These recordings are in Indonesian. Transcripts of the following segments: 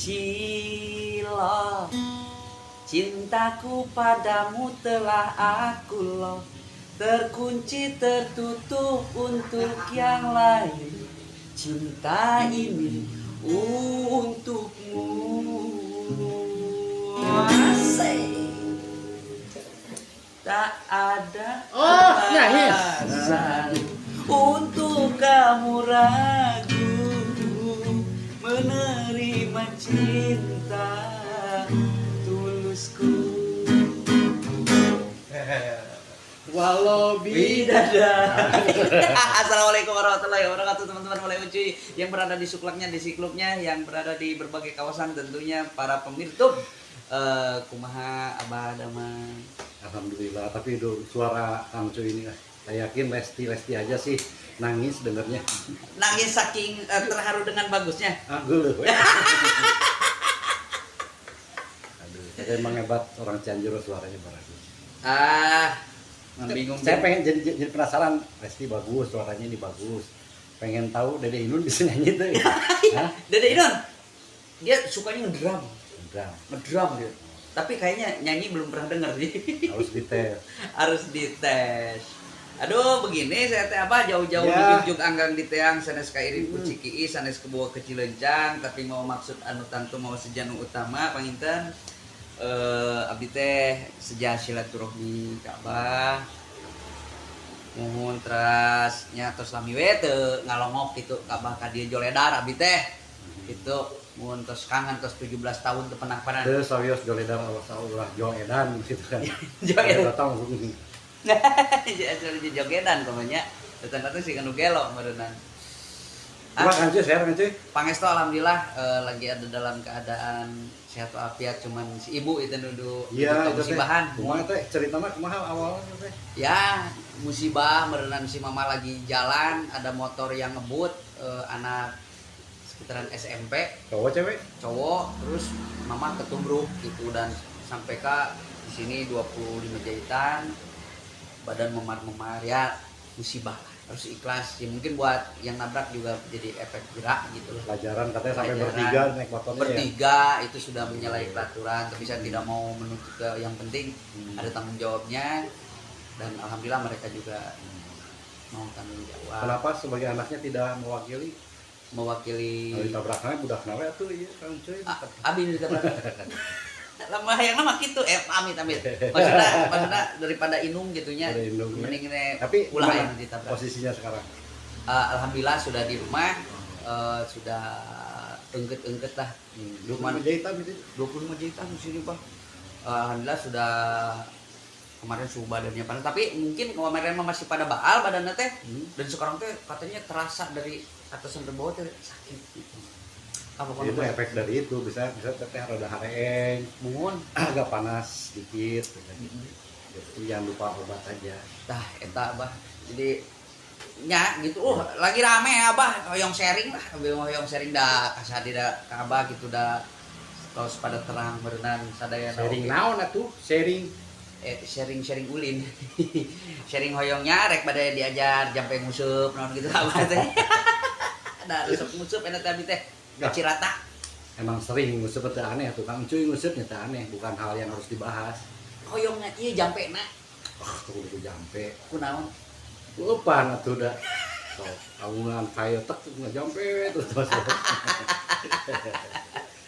Cilo, cintaku padamu telah aku loh, terkunci tertutup untuk yang lain. Cinta ini untukmu. Asik. Tak ada alasan untuk kamu ragu menerima cinta tulusku. Walau bidadari. Assalamualaikum warahmatullahi wabarakatuh, teman-teman mulai ucuy yang berada di suklaknya, di sikluknya, yang berada di berbagai kawasan, tentunya para pemirtub. Kumaha abah damang. Alhamdulillah, tapi suara Kang Cuy ini saya yakin Lesti aja sih nangis dengernya. Nangis saking terharu dengan bagusnya. Aduh. Aduh, saya emang hebat orang Cianjur, suaranya bagus. Bingung. Saya pengen jadi penasaran, Lesti bagus, suaranya ini bagus. Pengen tahu Dede Inun bisa nyanyi tuh. Dede Inun, dia sukanya ngedrum Drum. dia. Tapi kayaknya nyanyi belum pernah dengar sih. Harus dites. Aduh, begini saya teh apa jauh-jauh dijujuk anggang di teang sanes ka iring ku Cikii, sanes ke Bawah Kecil Lencang, tapi mau maksud anu tantu mau sejanu utama panginten. Abdi teh seja silaturahmi ka Abah. Muhun teras nya tos lami we teu ngalongok kitu ka Abah ka dieu joledar abdi teh. Kitu muhun tos kangen tos 17 tahun teu pernah panan. Teu sawios joledar Allah joedan gitu kan. Joedan. Datang jogedan pokoknya. Datang sih kanu gelo meureunna. Kan share kan cuy. Pangestu alhamdulillah lagi ada dalam keadaan sehat walafiat, cuman si ibu itu duduk musibahan. Kumaha teh ceritana kumaha awalnya teh? Ya, musibah merenang si mama lagi jalan, ada motor yang ngebut anak sekitaran SMP. Cowok cewek? Cowok, terus mama ketumbruk gitu dan sampai ke di sini 25 jahitan. Badan memar-memar ya, musibah lah. Harus ikhlas. Ya mungkin buat yang nabrak juga jadi efek gerak gitu loh. Pelajaran katanya sampai bertiga naik motornya. Bertiga ya? Itu sudah menyalahi peraturan, tapi saya tidak mau menuntut ke yang penting ada tanggung jawabnya, dan alhamdulillah mereka juga mau tanggung jawab. Kenapa sebagai anaknya tidak mewakili ditabraknya budak nawe atuh ieu Kang Cuy. Abi ditabrak. Lama yang nama gitu amit maksudnya daripada inung gitunya mending tapi ulah yang ditabrak. Posisinya sekarang alhamdulillah sudah di rumah, sudah engket lah. 25 jahitan gitu. 25 jahitan di sini Pak. Alhamdulillah sudah kemarin suhu badannya panas, tapi mungkin kemarin masih pada baal badannya teh. Dan sekarang teh katanya terasa dari atas sampai bawah teh sakit. Itu efek dari itu bisa teteh rada hareeng, agak panas sedikit. Jadi jangan lupa obat aja. Tah eta Abah. Jadi nya gitu lagi rame Abah hoyong sharing lah, hoyong sharing dah kasih da ka Abah gitu dah tos pada terang berenang sadaya sharing naon atuh sharing sharing ulin. Sharing hoyongnya rek bade diajar jampe ngusup naon gitu Abah teh. Da resep ngusup eta teh teh Cirata. Emang sering ngusep teh aneh tuh Kang Cuy, ngusepnya teh aneh, bukan hal yang harus dibahas. Hoyongnya ieu jampena. Tuh kudu jampe. Kunaon? Lupa atuh da. So, amungan kayu tek ngajampe terus.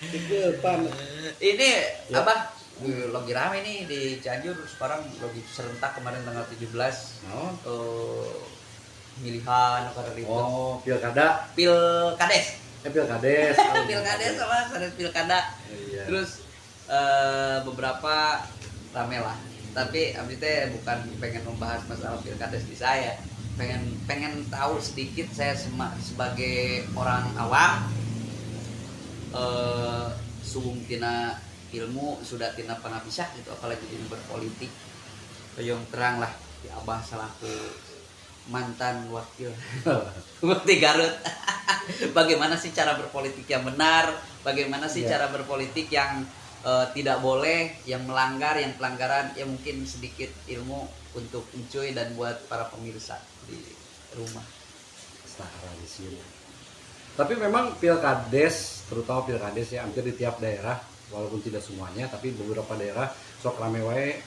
Depan. Ini ya. Abah lagi rame nih di Cianjur sekarang lagi serentak kemarin tanggal 17. Milihan kada ribet. Oh, pilkada. Pilkades. Pilkades. Pilkades sama pilkada. Iya. Terus beberapa rame lah. Tapi abdi teh bukan pengen membahas masalah pilkades di saya. Pengen tahu sedikit saya sebagai orang awam. Suung tina ilmu sudah tina pangapisah gitu, apalagi di berpolitik. Yang terang lah di Abah selaku mantan wakil Bupati Garut. Bagaimana sih cara berpolitik yang benar? Bagaimana sih cara berpolitik yang tidak boleh, yang melanggar, yang pelanggaran? Ya mungkin sedikit ilmu untuk Encuy dan buat para pemirsa di rumah. Setara di sini. Tapi memang pilkades, terutama pilkades ya hampir di tiap daerah, walaupun tidak semuanya, tapi beberapa daerah sok rame wae.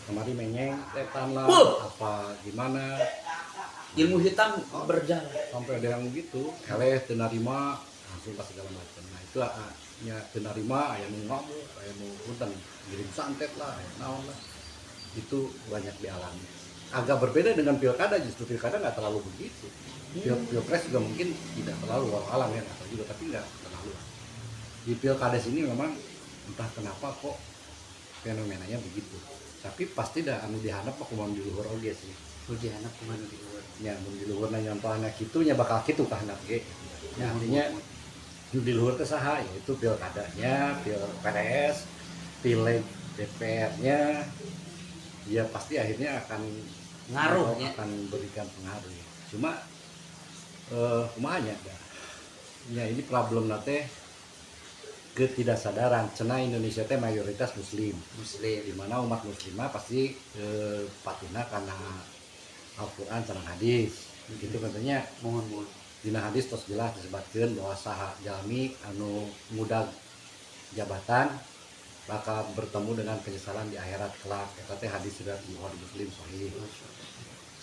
Kemarin menyeng, setan lah, apa gimana. Ilmu hitam berjalan. Sampai ada yang gitu, eleh terima langsung pas segala macam. Nah itu ya terima, ayah mau ngamuk, ayah mau punten, ngirim santet lah, ayah naon lah. Itu banyak dialami. Agak berbeda dengan pilkada, justru pilkada nggak terlalu begitu. Pilpres juga mungkin tidak terlalu alam ya, atau juga tapi nggak terlalu. Di pilkades ini memang entah kenapa kok fenomenanya begitu. Tapi pasti dah anu dihanap aku mau di luhur oge sih. Dihanap kemana di luar? Ya mun di luhur na nyontona kitu nya bakal kitu kahanap ge. Ya artinya di luhur teh saha yaitu pilkadanya, pilpres, pileg DPR-nya ya pasti akhirnya akan Ngaruh ya. akan berikan pengaruh ya. Cuma kumanya ya ini problem nate ketidaksadaran cenah Indonesia teh mayoritas muslim di mana umat muslimah pasti patina karena Al-Quran sareng hadis gitu katanya Mohon. dina hadis tos jelas disebutkeun bahwa saha jalmi anu mudag jabatan bakal bertemu dengan penyesalan di akhirat kelak eta teh hadis sudah Bukhari Muslim sahih.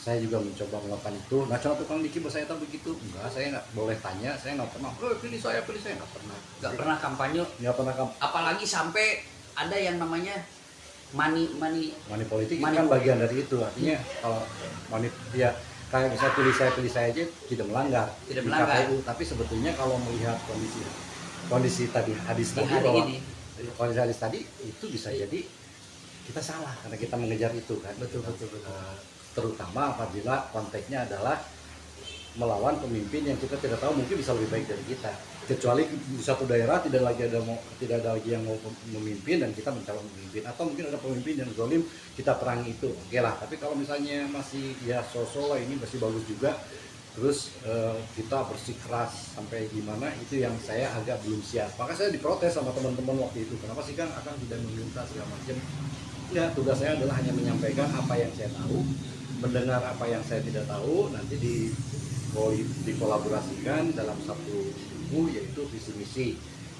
Saya juga mencoba melakukan itu. Nah, contoh tukang diki saya tahu begitu. Enggak, saya nggak boleh tanya. Saya nggak pernah. Pilih saya nggak pernah. Nggak pernah kampanye. Nggak pernah kampanye. Apalagi sampai ada yang namanya money politik money itu kan bagian dari itu. Artinya kalau money ya kayak bisa pilih saya aja tidak melanggar. Tidak di melanggar. KPU. Tapi sebetulnya kalau melihat kondisi tadi hadis di tadi hari bahwa ini. kondisi hadis tadi itu bisa jadi kita salah karena kita mengejar itu kan. Betul. Terutama apabila konteksnya adalah melawan pemimpin yang kita tidak tahu mungkin bisa lebih baik dari kita, kecuali di satu daerah tidak ada lagi yang mau memimpin dan kita mencalon pemimpin, atau mungkin ada pemimpin yang zalim kita perangi itu, oke lah. Tapi kalau misalnya masih ya sosok ini masih bagus juga, terus kita bersikeras sampai gimana, itu yang saya agak belum siap. Maka saya diprotes sama teman-teman waktu itu, kenapa sih Kang akan tidak meminta segala macam. Ya tugas saya adalah hanya menyampaikan apa yang saya tahu, mendengar apa yang saya tidak tahu, nanti dikolaborasikan dalam satu buku, yaitu visi misi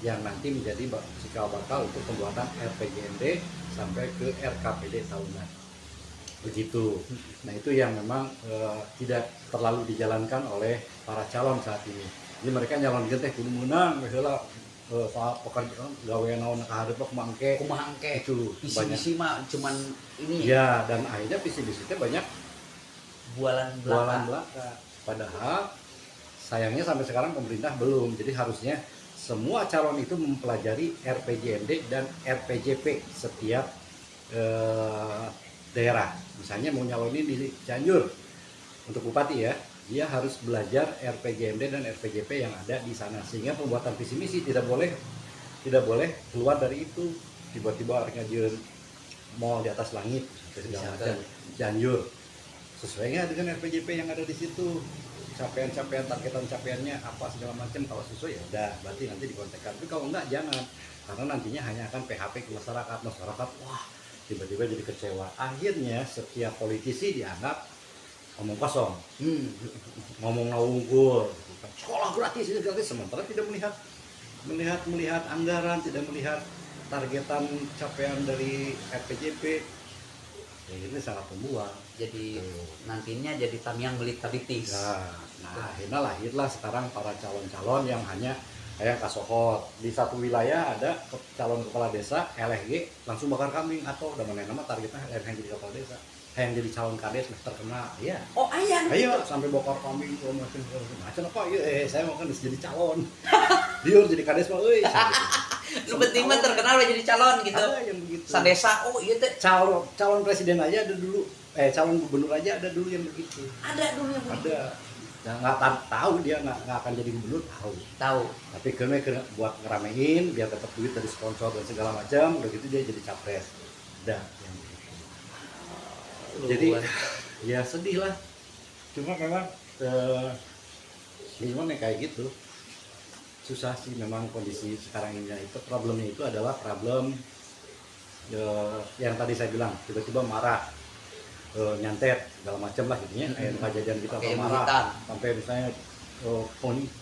yang nanti menjadi cikal bakal untuk pembuatan RPJMD sampai ke RKPD tahunan begitu. Nah itu yang memang tidak terlalu dijalankan oleh para calon saat ini. Jadi mereka nyalon teh kudu menang misalnya soal pekerjaan gawe naon kahadeup mangke itu visi mah cuman ini ya, dan akhirnya visi-visi teh banyak bualan belaka. Padahal sayangnya sampai sekarang pemerintah belum. Jadi harusnya semua calon itu mempelajari RPJMD dan RPJP setiap daerah. Misalnya mau nyalonin di Cianjur untuk bupati ya, dia harus belajar RPJMD dan RPJP yang ada di sana, sehingga pembuatan visi misi tidak boleh keluar dari itu. Tiba-tiba ngajian mall di atas langit segala macam Cianjur, sesuainya dengan RPJP yang ada di situ, capaian targetan capaiannya apa segala macam. Kalau sesuai ya udah, berarti nanti dikontekkan. Tapi kalau enggak jangan, karena nantinya hanya akan PHP ke masyarakat. Wah tiba-tiba jadi kecewa. Akhirnya setiap politisi dianggap ngomong kosong, ngomong ngawungkul, sekolah gratis ini gratis, sementara tidak melihat anggaran, tidak melihat targetan capaian dari RPJP. Ya, ini sangat membuang. Jadi nantinya jadi tamiang belit tabitis. Nah akhirnya lahirlah sekarang para calon-calon yang hanya kayak kasohor. Di satu wilayah ada calon kepala desa LHG langsung bakar kambing, atau udah mana nama targetnya yang jadi kepala desa, yang jadi calon kades terkenal ya. Oh ayang. Ayo sampai bakar kambing itu macam apa? Saya mau kan jadi calon. Dia jadi kades mah euy. Lu penting mah terkenal udah jadi calon gitu. Ada yang begitu. Sadesa, oh iya teh. Calon presiden aja ada dulu. Calon gubernur aja ada dulu yang begitu. Ada dulu yang begitu. Ada. Nah, nggak tahu dia nggak akan jadi gubernur, tahu. Tapi karena buat ngeramein biar dapat duit dari sponsor dan segala macam, udah gitu dia jadi capres. Udah yang begitu. Jadi ya sedih lah. Cuma memang gimana kayak gitu. Susah sih memang kondisi sekarang ini. Itu problemnya itu adalah problem yang tadi saya bilang, tiba-tiba marah, nyantet segala macam lah gitu ya, kayak kejadian kita marah sampai misalnya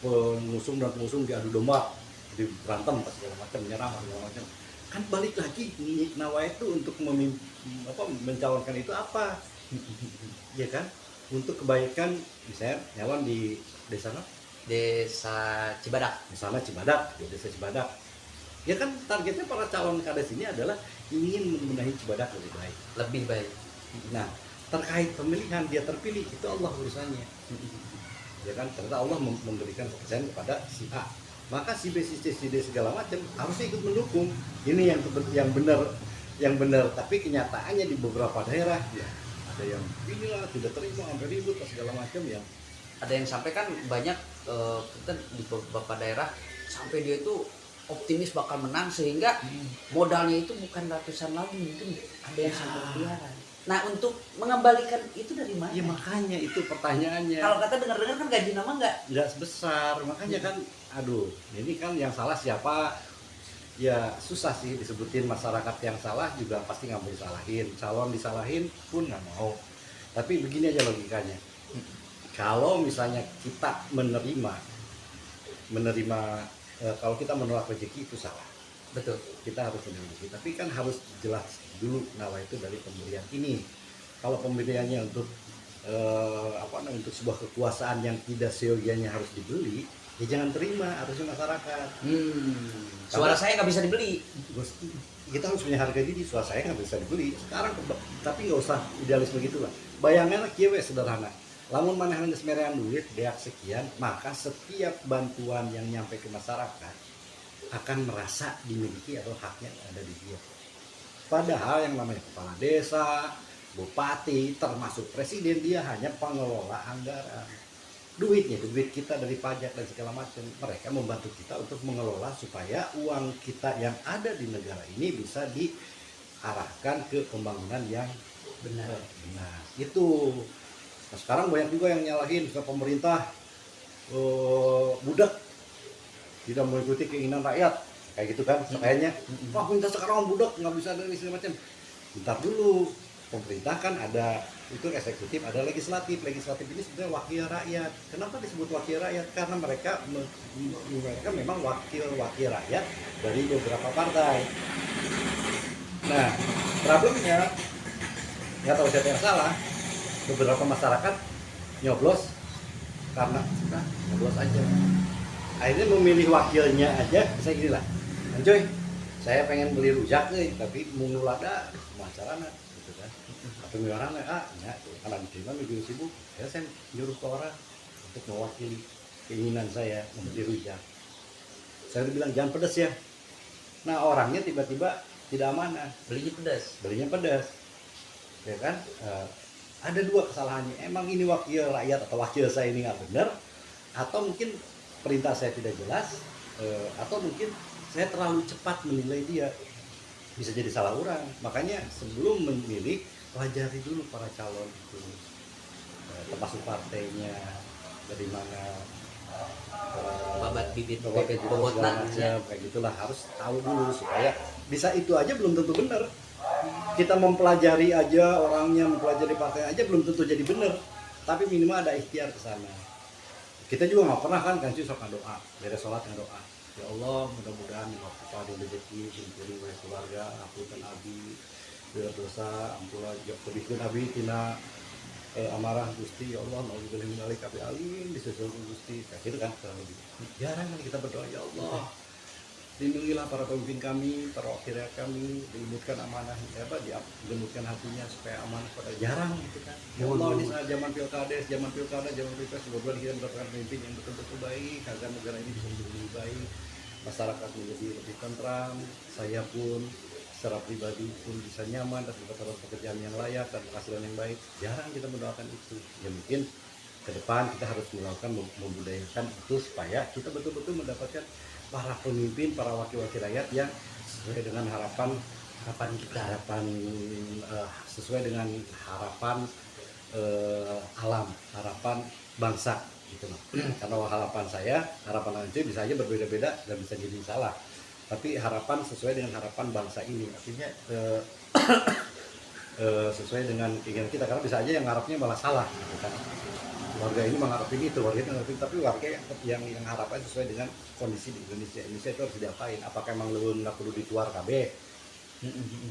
pengusung dan pengusung diadu domba, di berantem segala macam, menyerang segala macam. Kan balik lagi Nawa itu untuk mencalonkan itu apa? Ya kan? Untuk kebaikan, misalnya nyalon di desa Cibadak. di sana Cibadak, di desa Cibadak. Ya kan targetnya para calon kades ini adalah ingin membenahi Cibadak Lebih baik. Nah, terkait pemilihan dia terpilih itu Allah urusannya. Ya kan, ternyata Allah memberikan kepercayaan kepada si A. Maka si B, si C, si D segala macam harusnya ikut mendukung. Ini yang benar. Tapi kenyataannya di beberapa daerah ya ada yang inilah tidak terima sampai ribut segala macam ya. Ada yang sampai kan banyak kita di beberapa daerah sampai dia itu optimis bakal menang sehingga modalnya itu bukan ratusan lagi, mungkin ada yang sampai miliaran. Nah, untuk mengembalikan itu dari mana? Ya makanya itu pertanyaannya. Kalau kata dengar-dengar kan gaji nama nggak sebesar, makanya kan aduh, ini kan yang salah siapa? Ya susah sih disebutin, masyarakat yang salah juga pasti nggak mau disalahin, calon disalahin pun nggak mau. Tapi begini aja logikanya, kalau misalnya kita menerima kalau kita menolak rezeki itu salah. Betul. Kita harus menerima rezeki, tapi kan harus jelas dulu nawa itu dari pemberian ini. Kalau pemberiannya untuk untuk sebuah kekuasaan yang tidak seyogianya harus dibeli, ya jangan terima, harusnya masyarakat. Suara saya nggak bisa dibeli. Kita harus punya harga diri, suara saya nggak bisa dibeli. Sekarang, tapi nggak usah idealisme gitulah. Bayangannya kieu sederhana. Lamun manehna geus merean duit beak sekian, maka setiap bantuan yang nyampe ke masyarakat akan merasa dimiliki atau haknya ada di dia. Padahal yang namanya kepala desa, bupati, termasuk presiden, dia hanya pengelola anggaran. Duitnya itu duit kita dari pajak dan segala macam. Mereka membantu kita untuk mengelola supaya uang kita yang ada di negara ini bisa diarahkan ke pembangunan yang benar. Itu. Nah, sekarang banyak juga yang nyalahin ke pemerintah budak, tidak mengikuti keinginan rakyat, kayak gitu kan kayaknya. Wah, pemerintah sekarang budak nggak bisa dari segala macam. Bentar dulu, pemerintah kan ada itu eksekutif, ada legislatif. Legislatif ini sebenarnya wakil rakyat. Kenapa disebut wakil rakyat? Karena mereka memang wakil rakyat dari beberapa partai. Nah, problemnya nggak tahu siapa yang salah. Beberapa masyarakat nyoblos karena suka nyoblos aja. Akhirnya memilih wakilnya aja, saya gini lah, Anjoy, saya pengen beli rujak nih, tapi mau nulada macarana, gitu kan. Atau orang karena diterima minggu sibuk, ya saya nyuruh ke orang untuk mewakili keinginan saya membeli rujak. Saya bilang jangan pedas ya. Nah, orangnya tiba-tiba tidak amanah, belinya pedas, ya kan. Ada dua kesalahannya, emang ini wakil rakyat atau wakil saya ini nggak benar, atau mungkin perintah saya tidak jelas, atau mungkin saya terlalu cepat menilai dia, bisa jadi salah orang. Makanya sebelum memilih, pelajari dulu para calon itu, termasuk partainya, dari mana, babat bibit bobotnya, kayak gitulah, harus tahu dulu supaya bisa. Itu aja belum tentu benar. Kita mempelajari aja orangnya, mempelajari partai aja belum tentu jadi benar, tapi minimal ada ikhtiar ke sana. Kita juga nggak pernah kan sok doa, beres sholat doa, ya Allah mudah-mudahan waktu di rezeki, himpuri oleh keluarga, ampunkan abi dosa, ampura jauhkan abi tina amarah Gusti, ya Allah mau dibeli dari kafe alim disusul Gusti, kayak gitu kan kurang lebih. Jarang kan kita berdoa, ya Allah lindungilah para pemimpin kami, para wakil rakyat kami, dilembutkan amanah, dilembutkan hatinya supaya amanah pada. Jarang gitu kan. Ya Allah, di saat zaman pilkada, zaman semoga kita mendapatkan pemimpin yang betul-betul baik agar negara ini bisa menjadi lebih baik, masyarakat menjadi lebih tentram, saya pun secara pribadi pun bisa nyaman dan mendapatkan pekerjaan yang layak dan penghasilan yang baik. Jarang kita mendoakan itu. Ya mungkin ke depan kita harus melakukan membudayakan itu supaya kita betul-betul mendapatkan para pemimpin, para wakil-wakil rakyat yang sesuai dengan harapan kita, sesuai dengan harapan alam, harapan bangsa gitu loh. Karena harapan saya, harapan Anjoy bisa aja berbeda-beda dan bisa jadi salah. Tapi harapan sesuai dengan harapan bangsa ini, artinya sesuai dengan keinginan kita, karena bisa aja yang harapnya malah salah gitu kan. warga ini mengharapin itu, warga itu mengharapin, tapi warga yang harapan sesuai dengan kondisi di Indonesia itu harus diapain? Apakah memang lu nggak perlu dituar KB?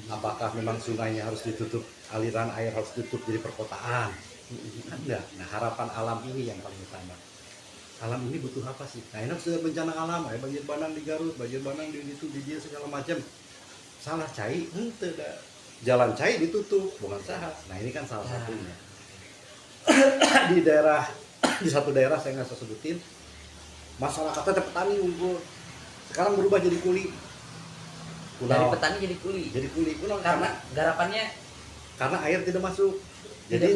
Apakah memang sungainya harus ditutup, aliran air harus ditutup jadi perkotaan? Enggak. Nah, harapan alam ini yang paling utama. Alam ini butuh apa sih? Nah, ini sudah bencana alam, banjir bandang di Garut, banjir bandang di itu, di dia segala macam. Salah cai, ente dah. Jalan cai ditutup, bukan salah. Nah, ini kan salah satunya. Di satu daerah saya nggak usah sebutin, masyarakatnya petani unggul, sekarang berubah jadi kuli. Dari petani jadi kuli. Jadi kuli. Karena garapannya karena air tidak masuk. Jadi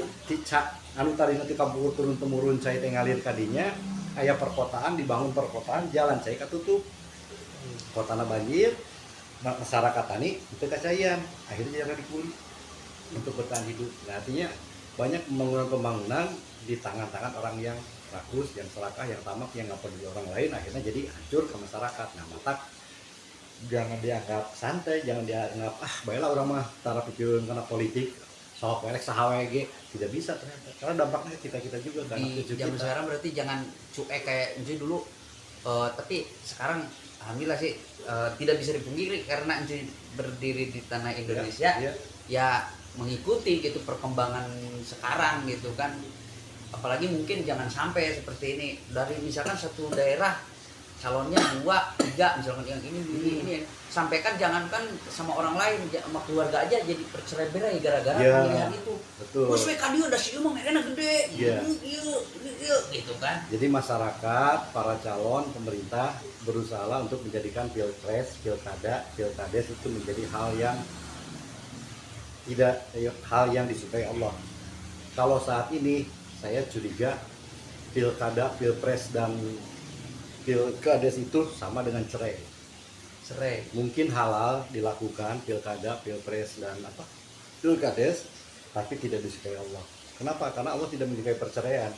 anu tadi nanti kabur turun temurun cai ngalir kadinya, aya perkotaan, dibangun perkotaan, jalan cai katutup. Kotana banjir, masyarakat tani itu kacayan, akhirnya jangan dikuli untuk bertahan hidup. Nah, artinya banyak pembangunan di tangan-tangan orang yang rakus, yang serakah, yang tamak, yang nggak peduli orang lain, akhirnya jadi hancur ke masyarakat. Nah, mata jangan dianggap santai, jangan dianggap baiklah orang mah tara pikiran karena politik sok merek sahawe ge, tidak bisa ternyata karena dampaknya kita juga kan di zaman sekarang. Berarti jangan cuek kayak Encuy dulu, tapi sekarang alhamdulillah sih tidak bisa dipungkiri karena Encuy berdiri di tanah Indonesia ya mengikuti gitu perkembangan sekarang gitu kan. Apalagi mungkin jangan sampai seperti ini, dari misalkan satu daerah calonnya 2, 3 misalkan yang ini sampaikan jangankan sama orang lain, sama keluarga aja jadi percerai-berai gara-gara pemilihan itu. Betul. Wes we ka dieu da si mah enak gede. Gitu kan. Jadi masyarakat, para calon, pemerintah berusaha untuk menjadikan pilpres, pilkades itu menjadi hal yang disukai Allah. Kalau saat ini saya curiga pilkada, pilpres dan pilkades itu sama dengan cerai. Mungkin halal dilakukan pilkada, pilpres dan pilkades, tapi tidak disukai Allah. Kenapa? Karena Allah tidak menyukai perceraian.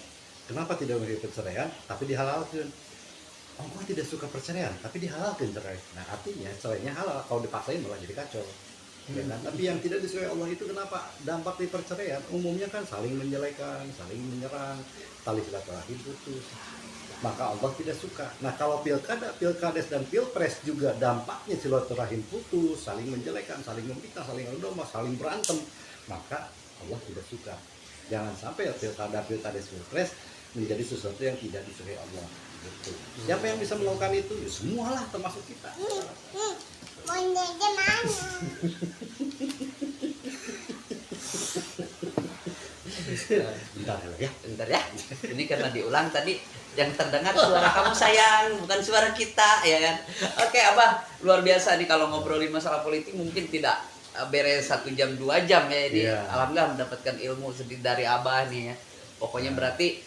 Kenapa tidak menyukai perceraian? Tapi dihalalkan. Allah tidak suka perceraian, tapi dihalalkan cerai. Nah, artinya cerainya halal. Kalau dipaksain malah jadi kacau. Ya kan? Tapi yang tidak disukai Allah itu kenapa? Dampak dari perceraian umumnya kan saling menjelekan, saling menyerang, tali silaturahim putus. Maka Allah tidak suka. Nah, kalau pilkada, pilkades dan pilpres juga dampaknya silaturahim putus, saling menjelekan, saling memfitnah, saling berdomba, saling berantem, maka Allah tidak suka. Jangan sampai pilkada, pilkades, pilpres menjadi sesuatu yang tidak disukai Allah. Gitu. Siapa yang bisa melakukan itu? Ya, semualah termasuk kita. Bentar ya. Ini karena diulang tadi yang terdengar suara kamu sayang, bukan suara kita ya kan. Oke Abah, luar biasa nih kalau ngobrolin masalah politik mungkin tidak beres 1 jam 2 jam ya. Jadi alhamdulillah mendapatkan ilmu sedikit dari Abah nih ya. Pokoknya berarti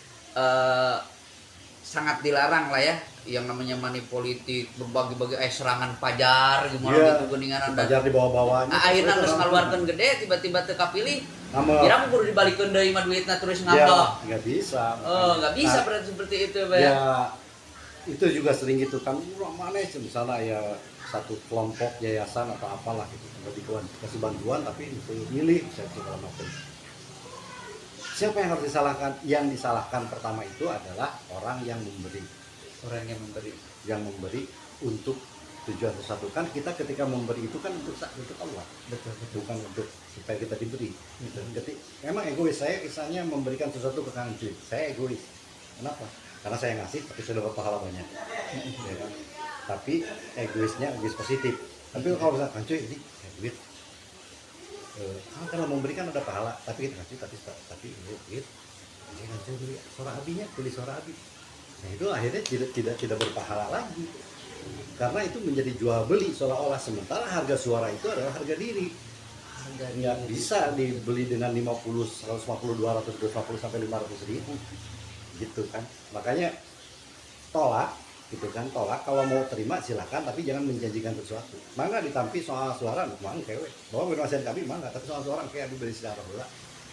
sangat dilarang lah ya yang namanya money politik, berbagi-bagi serangan pajar gimana gitu geningan Anda. Pajar di bawah-bawahnya. Nah, akhirnya geus ngaluarkeun gede tiba-tiba teu kapilih. Kira kudu dibalikeun deui mah duitna terus ngambek. Enggak bisa. Oh, enggak bisa berarti seperti itu, Pak. Ya, itu juga sering gitu kan. Mana misalnya ya satu kelompok yayasan atau apalah gitu. Kasih bantuan tapi itu milih segala macam. Siapa yang harus disalahkan? Yang disalahkan pertama itu adalah orang yang memberi. Orang yang memberi untuk tujuan sesuatu. Kan kita ketika memberi itu kan untuk Allah. Betul. Bukan untuk supaya kita diberi. Jadi memang egois. Saya misalnya memberikan sesuatu ke Kang Cuy. Saya egois. Kenapa? Karena saya ngasih tapi sudah berpahala banyak. Ya kan? Tapi egoisnya egois positif. Tapi kalau misalnya Kang Cuy ini duit. Kalau memberikan ada pahala, tapi kita kasih tapi duit. Jangan beli suara abinya, beli suara abi. Nah, itu akhirnya tidak berpahala lagi. Karena itu menjadi jual beli seolah-olah, sementara harga suara itu adalah harga diri. Nggak bisa dibeli dengan 50, 150, 200, 250 sampai 500 ribu gitu kan. Makanya tolak gitu kan, tolak. Kalau mau terima silakan, tapi jangan menjanjikan sesuatu. Mangga ditampi soal suara, mangga kewe bahwa bermasalah kami mangga, tapi soal suara kayak diberi secara bola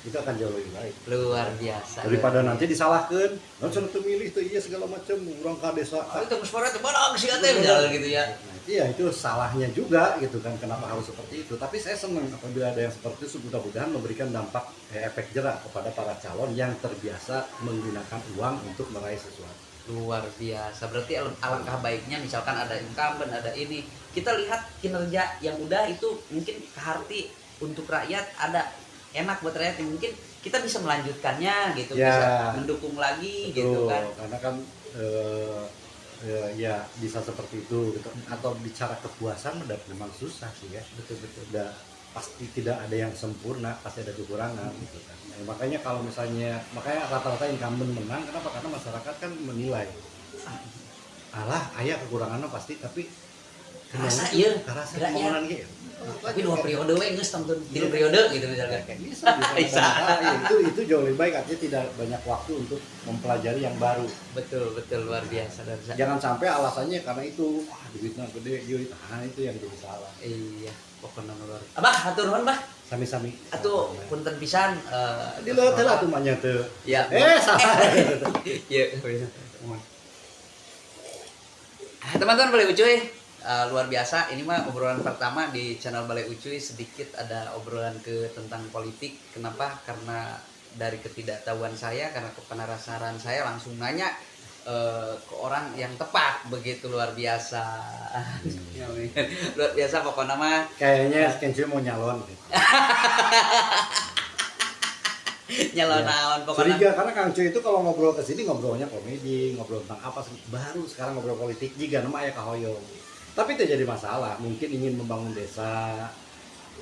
itu akan jauh lebih baik. Luar biasa. Daripada nanti disalahkan, nggak usah milih itu iya segala macam orang ke desa. Oh, itu muspora itu barang sih misalnya gitu ya. Nah, iya itu salahnya juga gitu kan, kenapa harus seperti itu. Tapi saya senang apabila ada yang seperti itu, mudah-mudahan memberikan dampak efek jerak kepada para calon yang terbiasa menggunakan uang untuk meraih sesuatu. Luar biasa. Berarti alangkah baiknya misalkan ada incumbent, ada ini, kita lihat kinerja yang udah itu mungkin keharti untuk rakyat, ada enak buat rakyat, mungkin kita bisa melanjutkannya gitu, ya, bisa mendukung lagi. Betul, gitu kan. Karena kan ya bisa seperti itu gitu. Atau bicara kepuasan udah memang susah sih ya. Betul. Udah pasti tidak ada yang sempurna, pasti ada kekurangan gitu kan. Nah, makanya kalau misalnya, makanya rata-rata incumbent menang, kenapa? Karena masyarakat kan menilai, alah ayah kekurangannya pasti, tapi kerasa iya, kerasa kemauan gitu. Tapi 2 periode we geus tong 3 periode gitu misalkan. Bisa. Itu jauh lebih baik, artinya tidak banyak waktu untuk mempelajari yang baru. Betul luar biasa. Jangan sampai alasannya karena itu duitnya gede, itu yang jadi salah. Iya, pokoknya luar. Abah, hatur nuhun, Bah. Sami-sami. Atuh punten pisan di leuh teh lah tuh mah nya teu. Ya. Salah. Iya. Teman-teman Balai Ucuy, luar biasa. Ini mah obrolan pertama di channel Balai Ucuy, sedikit ada obrolan tentang politik. Kenapa? Karena dari ketidaktahuan saya, karena kepenasaran saya langsung nanya ke orang yang tepat, begitu. Luar biasa. Luar biasa pokoknya mah. Kayaknya Kencu mau nyalon gitu. Nyalon naon pokoknya. Curiga karena Kang Cuy itu kalau ngobrol ke sini ngobrolnya komedi, ngobrol tentang apa, baru sekarang ngobrol politik juga nama aya kahoyong. Tapi itu jadi masalah, mungkin ingin membangun desa,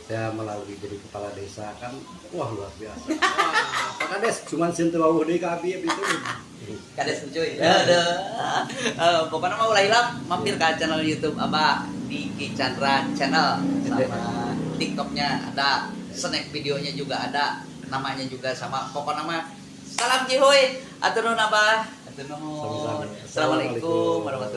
saya melalui jadi kepala desa kan, wah luar biasa. Wah, Pak Kades, cuman sentuh wawuh deui ka abi itu. Kades Ucuy. Pokoknya mau ulah hilap mampir ke channel YouTube Abah di Ki Chandra Channel, sama TikToknya ada, snack videonya juga ada, namanya juga sama. Pokoknya mah salam jihoy, atur nuhun Abah, atur nuhun. Assalamualaikum warahmatullahi wabarakatuh.